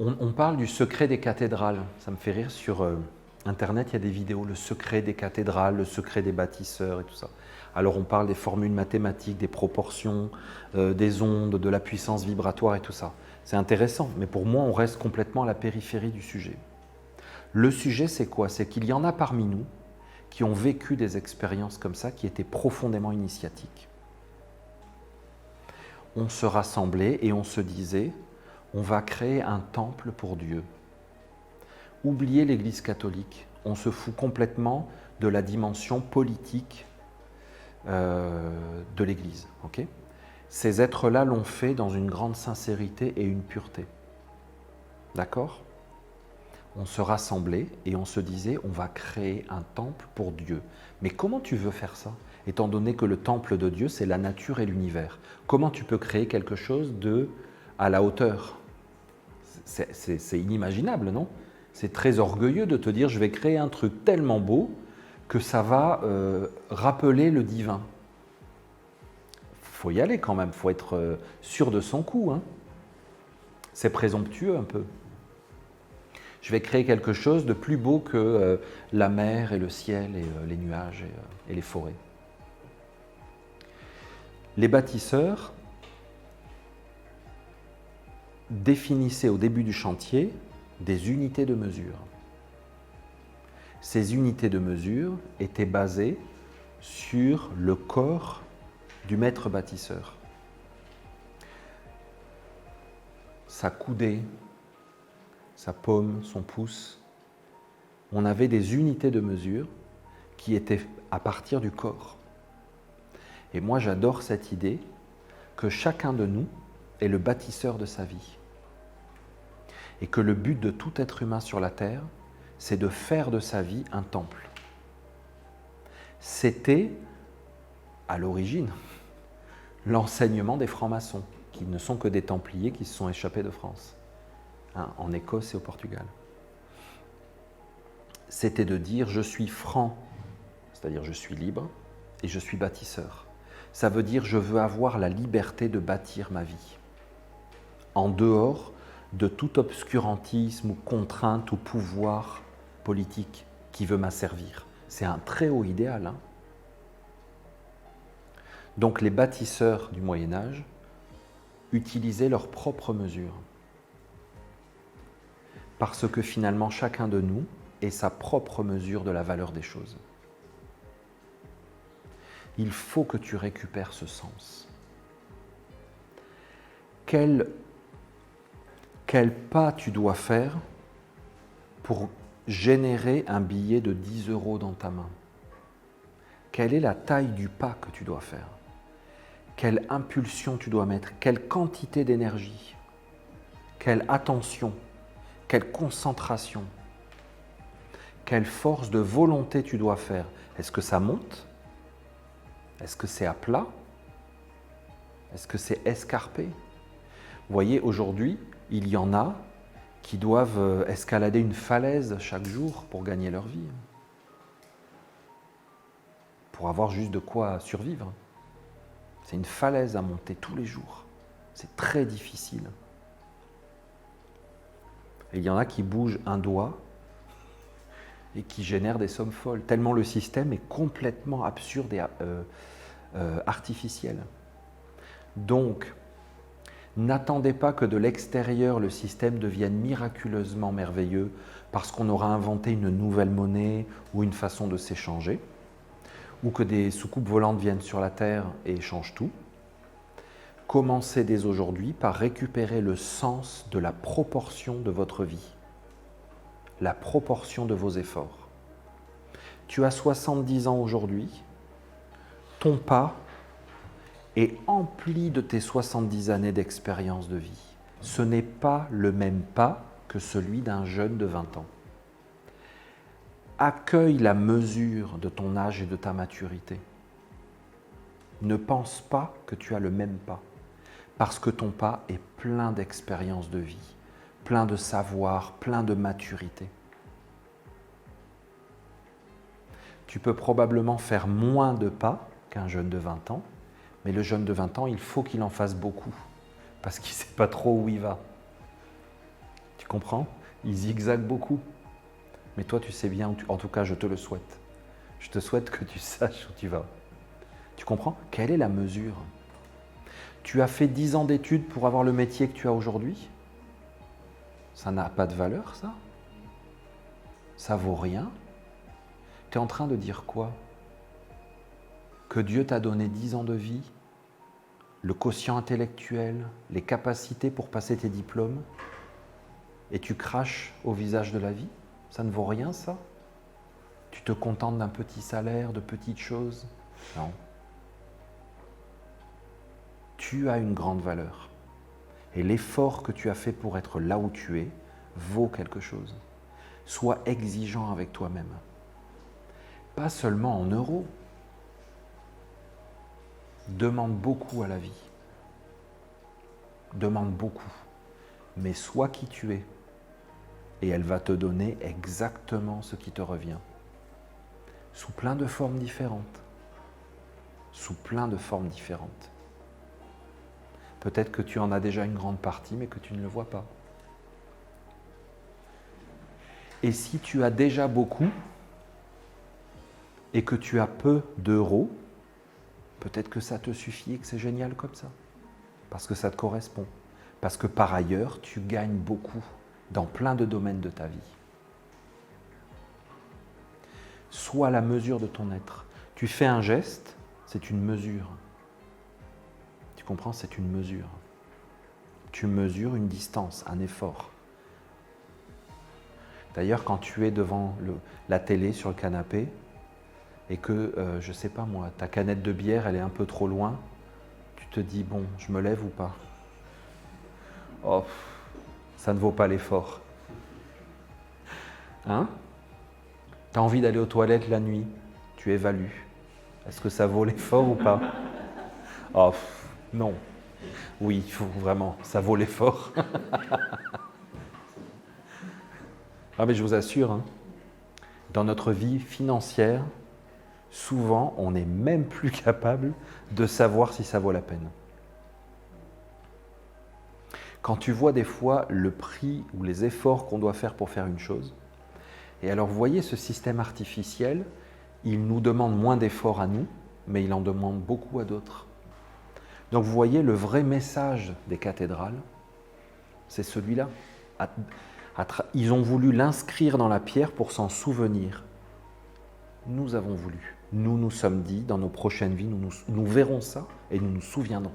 On parle du secret des cathédrales. Ça me fait rire, sur Internet, il y a des vidéos, le secret des cathédrales, le secret des bâtisseurs et tout ça. Alors on parle des formules mathématiques, des proportions, des ondes, de la puissance vibratoire et tout ça. C'est intéressant, mais pour moi, on reste complètement à la périphérie du sujet. Le sujet, c'est quoi? C'est qu'il y en a parmi nous qui ont vécu des expériences comme ça, qui étaient profondément initiatiques. On se rassemblait et on se disait, on va créer un temple pour Dieu. Oubliez l'Église catholique, on se fout complètement de la dimension politique de l'Église. Okay? Ces êtres-là l'ont fait dans une grande sincérité et une pureté. D'accord? On se rassemblait et on se disait, on va créer un temple pour Dieu. Mais comment tu veux faire ça? Étant donné que le temple de Dieu, c'est la nature et l'univers. Comment tu peux créer quelque chose à la hauteur? C'est inimaginable, non? C'est très orgueilleux de te dire, je vais créer un truc tellement beau que ça va rappeler le divin. Il faut y aller quand même, il faut être sûr de son coup. Hein. C'est présomptueux un peu. Je vais créer quelque chose de plus beau que la mer et le ciel et les nuages et les forêts. Les bâtisseurs définissaient au début du chantier des unités de mesure. Ces unités de mesure étaient basées sur le corps du maître bâtisseur. Sa coudée, sa paume, son pouce. On avait des unités de mesure qui étaient à partir du corps. Et moi, j'adore cette idée que chacun de nous est le bâtisseur de sa vie. Et que le but de tout être humain sur la Terre, c'est de faire de sa vie un temple. C'était, à l'origine, l'enseignement des francs-maçons, qui ne sont que des templiers qui se sont échappés de France, en Écosse et au Portugal. C'était de dire, je suis franc, c'est-à-dire je suis libre, et je suis bâtisseur. Ça veut dire, je veux avoir la liberté de bâtir ma vie, en dehors de tout obscurantisme ou contrainte ou pouvoir politique qui veut m'asservir. C'est un très haut idéal. Hein. Donc les bâtisseurs du Moyen-Âge utilisaient leurs propres mesures. Parce que finalement, chacun de nous est sa propre mesure de la valeur des choses. Il faut que tu récupères ce sens. Quel pas tu dois faire pour générer un billet de 10 € dans ta main? Quelle est la taille du pas que tu dois faire? Quelle impulsion tu dois mettre? Quelle quantité d'énergie? Quelle attention? Quelle concentration? Quelle force de volonté tu dois faire? Est-ce que ça monte? Est-ce que c'est à plat? Est-ce que c'est escarpé? Vous voyez, aujourd'hui, il y en a qui doivent escalader une falaise chaque jour pour gagner leur vie. Pour avoir juste de quoi survivre. C'est une falaise à monter tous les jours. C'est très difficile. Et il y en a qui bougent un doigt et qui génèrent des sommes folles, tellement le système est complètement absurde et artificiel. Donc, n'attendez pas que de l'extérieur le système devienne miraculeusement merveilleux parce qu'on aura inventé une nouvelle monnaie ou une façon de s'échanger, ou que des soucoupes volantes viennent sur la Terre et changent tout. Commencez dès aujourd'hui par récupérer le sens de la proportion de votre vie, la proportion de vos efforts. Tu as 70 ans aujourd'hui, ton pas est empli de tes 70 années d'expérience de vie. Ce n'est pas le même pas que celui d'un jeune de 20 ans. Accueille la mesure de ton âge et de ta maturité. Ne pense pas que tu as le même pas, parce que ton pas est plein d'expériences de vie, plein de savoir, plein de maturité. Tu peux probablement faire moins de pas qu'un jeune de 20 ans, mais le jeune de 20 ans, il faut qu'il en fasse beaucoup, parce qu'il ne sait pas trop où il va. Tu comprends? Ils zigzaguent beaucoup. Mais toi, tu sais bien, en tout cas, je te le souhaite. Je te souhaite que tu saches où tu vas. Tu comprends? Quelle est la mesure? Tu as fait 10 ans d'études pour avoir le métier que tu as aujourd'hui? Ça n'a pas de valeur, ça? Ça vaut rien? Tu es en train de dire quoi? Que Dieu t'a donné 10 ans de vie, le quotient intellectuel, les capacités pour passer tes diplômes, et tu craches au visage de la vie? Ça ne vaut rien, ça? Tu te contentes d'un petit salaire, de petites choses? Non. Tu as une grande valeur. Et l'effort que tu as fait pour être là où tu es vaut quelque chose. Sois exigeant avec toi-même. Pas seulement en euros. Demande beaucoup à la vie. Demande beaucoup. Mais sois qui tu es. Et elle va te donner exactement ce qui te revient. Sous plein de formes différentes. Sous plein de formes différentes. Peut-être que tu en as déjà une grande partie, mais que tu ne le vois pas. Et si tu as déjà beaucoup et que tu as peu d'euros, peut-être que ça te suffit et que c'est génial comme ça. Parce que ça te correspond. Parce que par ailleurs, tu gagnes beaucoup dans plein de domaines de ta vie. Sois la mesure de ton être. Tu fais un geste, c'est une mesure. Tu comprends? C'est une mesure. Tu mesures une distance, un effort. D'ailleurs, quand tu es devant la télé sur le canapé et que, je ne sais pas moi, ta canette de bière, elle est un peu trop loin, tu te dis, bon, je me lève ou pas? Oh, ça ne vaut pas l'effort. Hein? Tu as envie d'aller aux toilettes la nuit, tu évalues. Est-ce que ça vaut l'effort ou pas? Oh, non. Oui, il faut vraiment, ça vaut l'effort. Ah mais je vous assure, hein, dans notre vie financière, souvent, on n'est même plus capable de savoir si ça vaut la peine. Quand tu vois des fois le prix ou les efforts qu'on doit faire pour faire une chose, et alors vous voyez ce système artificiel, il nous demande moins d'efforts à nous, mais il en demande beaucoup à d'autres. Donc vous voyez, le vrai message des cathédrales, c'est celui-là. Ils ont voulu l'inscrire dans la pierre pour s'en souvenir. Nous avons voulu. Nous nous sommes dit, dans nos prochaines vies, nous verrons ça et nous nous souviendrons.